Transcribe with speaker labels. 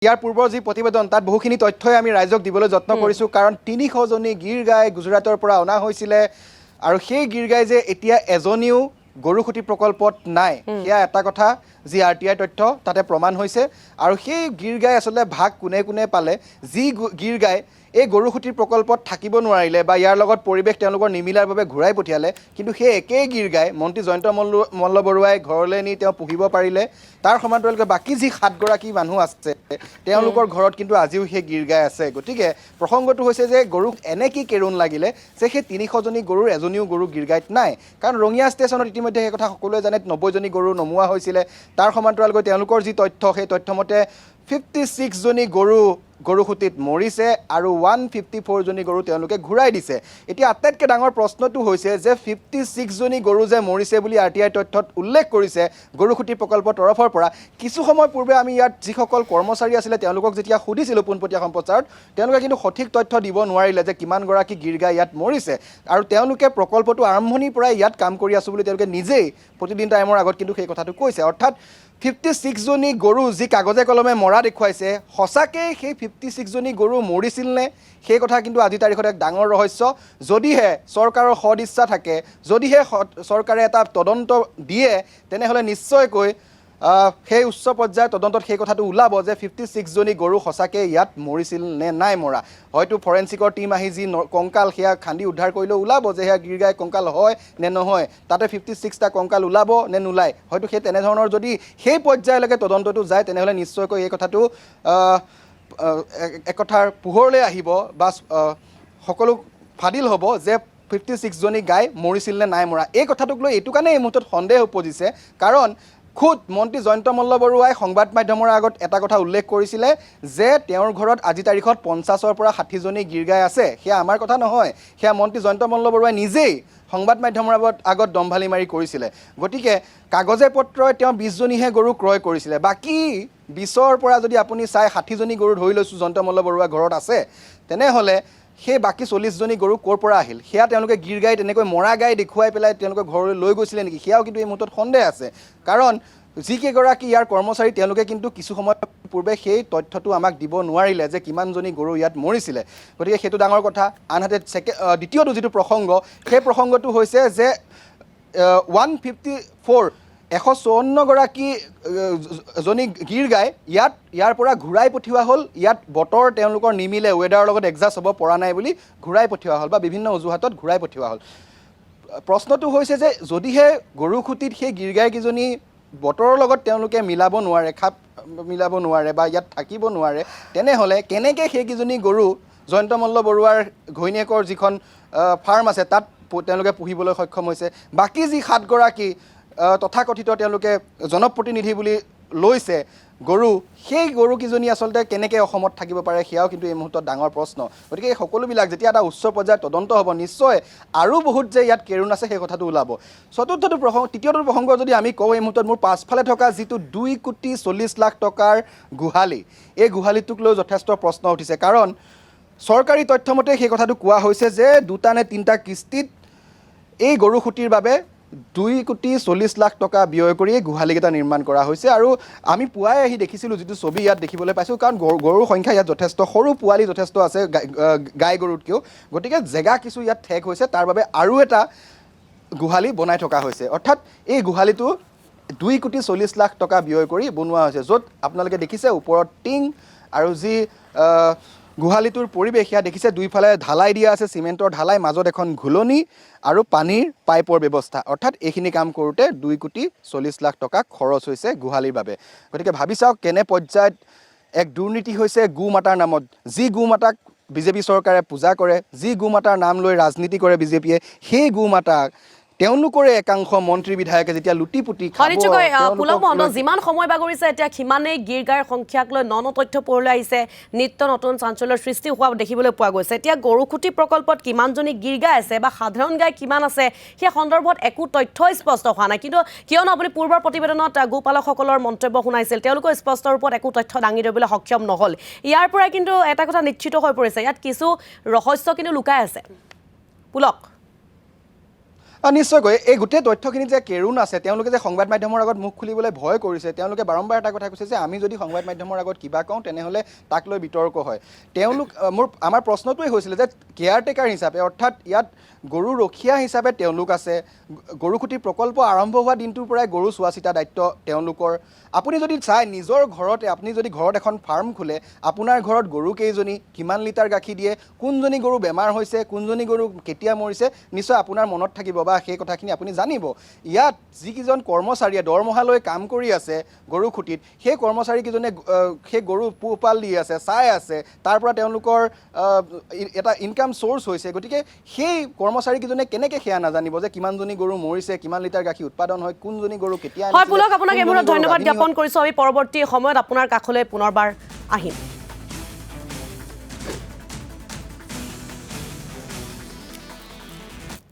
Speaker 1: ইয়াৰ পূৰ্বৰ যি প্ৰতিবেদন তাত বহুখিনি তথ্যই আমি ৰাইজক দিবলৈ যত্ন কৰিছোঁ কাৰণ ৩০০জনী গিৰ গাই গুজৰাটৰ পৰা অনা হৈছিলে আৰু সেই গিৰ গাই যে এতিয়া এজনীও গৰুখুটি প্ৰকল্পত নাই সেয়া এটা কথা যি RTI তথ্য তাতে প্ৰমাণ হৈছে আৰু সেই গিৰ গাই আসলে ভাগ কোনে কোনে পালে যি গিৰ গাই এই গৰুখুটিৰ প্ৰকল্পত থাকিব নোৱাৰিলে বা ইয়াৰ লগত পৰিৱেশ তেওঁলোকৰ নিমিলাৰ বাবে ঘূৰাই পঠিয়ালে কিন্তু সেই একেই গিৰ গাই মন্ত্ৰী জয়ন্ত মল্ল বৰুৱাই ঘৰলৈ নি তেওঁ পুহিব পাৰিলে তাৰ সমান্তৰালকৈ বাকী যি ৭গৰাকী মানুহ আছে তেওঁলোকৰ ঘৰত কিন্তু আজিও সেই গিৰ গাই আছে গতিকে প্ৰসংগটো হৈছে যে গৰুক এনে কি কেৰুণ লাগিলে যে সেই ৩০০জনী গৰুৰ এজনীও গৰু গিৰ গাইত নাই কাৰণ ৰঙিয়া ষ্টেচনত ইতিমধ্যে সেই কথা সকলোৱে জানে ৯০জনী গৰু নমুৱা হৈছিলে তাৰ সমান্তৰালকৈ তেওঁলোকৰ যি তথ্য সেই তথ্যমতে 56জনী গৰুখুটিত মৰিছে আৰু 154জনী গৰু তেওঁলোকে ঘূৰাই দিছে এতিয়া আটাইতকৈ ডাঙৰ প্ৰশ্নটো হৈছে যে 56জনী গৰু যে মৰিছে বুলি RTI তথ্যত উল্লেখ কৰিছে গৰুখুটি প্ৰকল্পৰ তৰফৰ পৰা কিছু সময় পূৰ্বে আমি ইয়াত যিসকল কৰ্মচাৰী আছিলে তেওঁলোকক যেতিয়া সুধিছিলোঁ পোনপটীয়া সম্প্ৰচাৰত তেওঁলোকে কিন্তু সঠিক তথ্য দিব নোৱাৰিলে যে কিমানগৰাকী গিৰ গাই ইয়াত মৰিছে আৰু তেওঁলোকে প্ৰকল্পটো আৰম্ভণিৰ পৰাই ইয়াত কাম কৰি আছোঁ বুলি তেওঁলোকে নিজেই প্ৰতিদিন টাইমৰ আগত কিন্তু সেই কথাটো কৈছে অৰ্থাৎ 56জনী গৰু যি কাগজে কলমে মৰা দেখুৱাইছে সঁচাকৈ সেই 56জনী গৰু মৰিছিল নে সেই কথা কিন্তু আজি তাৰিখত এক ডাঙৰ ৰহস্য যদিহে চৰকাৰৰ সদিচ্ছা থাকে যদিহে চৰকাৰে এটা তদন্ত দিয়ে তেনেহ'লে নিশ্চয়কৈ সেই উচ্চ পৰ্যায়ৰ তদন্তত সেই কথাটো ওলাব যে 56জনী গৰু সঁচাকৈ ইয়াত মৰিছিল নে নাই মৰা হয়তো ফৰেনচিকৰ টীম আহি যি কংকাল সেয়া খান্দি উদ্ধাৰ কৰিলেও ওলাব যে সেয়া গিৰ গাই কংকাল হয় নে নহয় তাতে 56টা কংকাল ওলাব নে নোলায় হয়তো সেই তেনেধৰণৰ যদি সেই পৰ্যায়লৈকে তদন্তটো যায় তেনেহ'লে নিশ্চয়কৈ এই কথাটো এক কথাৰ পোহৰলৈ আহিব বা সকলো ফাদিল হ'ব যে 56জনী গাই মৰিছিল নে নাই মৰা এই কথাটোক লৈ এইটো কাৰণে এই মুহূৰ্তত সন্দেহ উপজিছে কাৰণ খুদ মন্ত্ৰী জয়ন্ত মল্ল বৰুৱাই সংবাদ মাধ্যমৰ আগত এটা কথা উল্লেখ কৰিছিলে যে তেওঁৰ ঘৰত আজি তাৰিখত ৫০ৰ পৰা ৬০জনী গিৰ গাই আছে সেয়া আমাৰ কথা নহয় সেয়া মন্ত্ৰী জয়ন্ত মল্ল বৰুৱাই নিজেই সংবাদ মাধ্যমৰ আগত দম্ভালি মাৰি কৰিছিলে গতিকে কাগজে পত্ৰই তেওঁ ২০জনীহে গৰু ক্ৰয় কৰিছিলে বাকী ২০ৰ পৰা যদি আপুনি চাই ৬০জনী গৰু ধৰি লৈছোঁ জয়ন্ত মল্ল বৰুৱাৰ ঘৰত আছে তেনেহ'লে সেই বাকী ৪০জনী গৰু ক'ৰ পৰা আহিল সেয়া তেওঁলোকে গিৰ গাই তেনেকৈ মৰা গাই দেখুৱাই পেলাই তেওঁলোকে ঘৰলৈ লৈ গৈছিলে নেকি সেয়াও কিন্তু এই মুহূৰ্তত সন্দেহ আছে কাৰণ যিকেইগৰাকী ইয়াৰ কৰ্মচাৰী তেওঁলোকে কিন্তু কিছু সময় পূৰ্বে সেই তথ্যটো আমাক দিব নোৱাৰিলে যে কিমানজনী গৰু ইয়াত মৰিছিলে গতিকে সেইটো ডাঙৰ কথা আনহাতে দ্বিতীয়টো যিটো প্ৰসংগ সেই প্ৰসংগটো হৈছে যে 154গৰাকী জনী গিৰ গাই ইয়াৰ পৰা ঘূৰাই পঠিওৱা হ'ল ইয়াত বতৰ তেওঁলোকৰ নিমিলে ৱেডাৰৰ লগত এডজাষ্ট হ'ব পৰা নাই বুলি ঘূৰাই পঠিওৱা হ'ল বা বিভিন্ন অজুহাতত ঘূৰাই পঠিওৱা হ'ল প্ৰশ্নটো হৈছে যে যদিহে গৰুখুটিত সেই গিৰ গাইকেইজনী বতৰৰ লগত তেওঁলোকে মিলাব নোৱাৰে খাপ মিলাব নোৱাৰে বা ইয়াত থাকিব নোৱাৰে তেনেহ'লে কেনেকৈ সেইকেইজনী গৰু জয়ন্ত মল্ল বৰুৱাৰ ঘৈণীয়েকৰ যিখন ফাৰ্ম আছে তাত তেওঁলোকে পুহিবলৈ সক্ষম হৈছে বাকী যি ৭গৰাকী তথাকথিত তেওঁলোকে জনপ্ৰতিনিধি বুলি লৈছে গৰু সেই গৰুকেইজনী আচলতে কেনেকৈ অসমত থাকিব পাৰে সেয়াও কিন্তু এই মুহূৰ্তত ডাঙৰ প্ৰশ্ন গতিকে এই সকলোবিলাক যেতিয়া এটা উচ্চ পৰ্যায়ৰ তদন্ত হ'ব নিশ্চয় আৰু বহুত যে ইয়াত কেৰুণ আছে সেই কথাটো ওলাব তৃতীয়টো প্ৰসংগ যদি আমি কওঁ এই মুহূৰ্তত মোৰ পাছফালে থকা যিটো 2,40,00,000 টকাৰ গোহালি এই গোহালিটোক লৈ যথেষ্ট প্ৰশ্ন উঠিছে কাৰণ চৰকাৰী তথ্যমতে সেই কথাটো কোৱা হৈছে যে 2টা নে 3টা কিস্তিত এই গৰুখুটিৰ বাবে 2,40,00,000 টকা ব্যয় কৰি এই গোহালিকেইটা নিৰ্মাণ কৰা হৈছে আৰু আমি পুৱাই আহি দেখিছিলোঁ যিটো ছবি ইয়াত দেখিবলৈ পাইছোঁ কাৰণ গৰুৰ সংখ্যা ইয়াত যথেষ্ট সৰু পোৱালি যথেষ্ট আছে গাই গৰুতকৈও গতিকে জেগা কিছু ইয়াত ঠেক হৈছে তাৰ বাবে আৰু এটা গোহালি বনাই থকা হৈছে অৰ্থাৎ এই গোহালিটো 2,40,00,000 টকা ব্যয় কৰি বনোৱা হৈছে য'ত আপোনালোকে দেখিছে ওপৰত টিং আৰু যি গোহালিটোৰ পৰিৱেশ সেয়া দেখিছে দুইফালে ঢালাই দিয়া আছে চিমেণ্টৰ ঢালাই মাজত এখন ঘুলনি আৰু পানীৰ পাইপৰ ব্যৱস্থা অৰ্থাৎ এইখিনি কাম কৰোঁতে 2,40,00,000 টকা খৰচ হৈছে গোহালিৰ বাবে গতিকে ভাবি চাওক কেনে পৰ্যায়ত এক দুৰ্নীতি হৈছে গো মাতাৰ নামত যি গো মাতাক বিজেপি চৰকাৰে পূজা কৰে যি গো মাতাৰ নাম লৈ ৰাজনীতি কৰে বিজেপিয়ে সেই গো মাতাক তেওঁলোকৰে একাংশ মন্ত্ৰী বিধায়কে যেতিয়া লুটিপুটি
Speaker 2: যিমান সময় বাগৰিছে এতিয়া সিমানেই গিৰ গাইৰ সংখ্যাক লৈ ন তথ্য পোহৰলৈ আহিছে নিত্য নতুন চাঞ্চল্যৰ সৃষ্টি হোৱা দেখিবলৈ পোৱা গৈছে এতিয়া গৰুখুটি প্ৰকল্পত কিমানজনী গিৰ গাই আছে বা সাধাৰণ গাই কিমান আছে সেই সন্দৰ্ভত একো তথ্যই স্পষ্ট হোৱা নাই কিন্তু কিয়নো আপুনি পূৰ্বৰ প্ৰতিবেদনত গোপালকসকলৰ মন্তব্য শুনাইছিল তেওঁলোকৰ স্পষ্ট ৰূপত একো তথ্য দাঙি ধৰিবলৈ সক্ষম নহ'ল ইয়াৰ পৰাই কিন্তু এটা কথা নিশ্চিত হৈ পৰিছে ইয়াত কিছু ৰহস্য কিন্তু লুকাই আছে পুলক
Speaker 1: নিশ্চয়কৈ এই গোটেই তথ্যখিনি যে কেৰুণ আছে তেওঁলোকে যে সংবাদ মাধ্যমৰ আগত মুখ খুলিবলৈ ভয় কৰিছে তেওঁলোকে বাৰম্বাৰ এটা কথা কৈছে যে আমি যদি সংবাদ মাধ্যমৰ আগত কিবা কওঁ তেনেহ'লে তাক লৈ বিতৰ্ক হয় তেওঁলোক আমাৰ প্ৰশ্নটোৱেই হৈছিলে যে কেয়াৰটেকাৰ হিচাপে অৰ্থাৎ ইয়াত গৰু ৰখীয়া হিচাপে তেওঁলোক আছে গৰুখুটি প্ৰকল্প আৰম্ভ হোৱা দিনটোৰ পৰাই গৰু চোৱা চিতা দায়িত্ব তেওঁলোকৰ আপুনি যদি চাই নিজৰ ঘৰতে আপুনি যদি ঘৰত এখন ফাৰ্ম খোলে আপোনাৰ ঘৰত গৰু কেইজনী কিমান লিটাৰ গাখীৰ দিয়ে কোনজনী গৰু বেমাৰ হৈছে কোনজনী গৰু কেতিয়া মৰিছে নিশ্চয় আপোনাৰ মনত থাকিব বা সেই কথাখিনি আপুনি জানিব ইয়াত যিকেইজন কৰ্মচাৰীয়ে দৰমহা লৈ কাম কৰি আছে গৰুখুটিত সেই কৰ্মচাৰীকেইজনে সেই গৰু পোহপাল দি আছে চাই আছে তাৰ পৰা তেওঁলোকৰ এটা ইনকাম চ'ৰ্চ হৈছে গতিকে সেই কৰ্মচাৰীকেইজনে কেনেকৈ সেয়া নাজানিব যে কিমানজনী গৰু মৰিছে কিমান লিটাৰ গাখীৰ উৎপাদন হয় কোনজনী গৰু কেতিয়া
Speaker 2: হয় পুলক আপোনাক এই মুহূৰ্তত ধন্যবাদ জ্ঞাপন কৰিছোঁ আমি পৰৱৰ্তী সময়ত আপোনাৰ কাষলৈ পুনৰবাৰ আহিম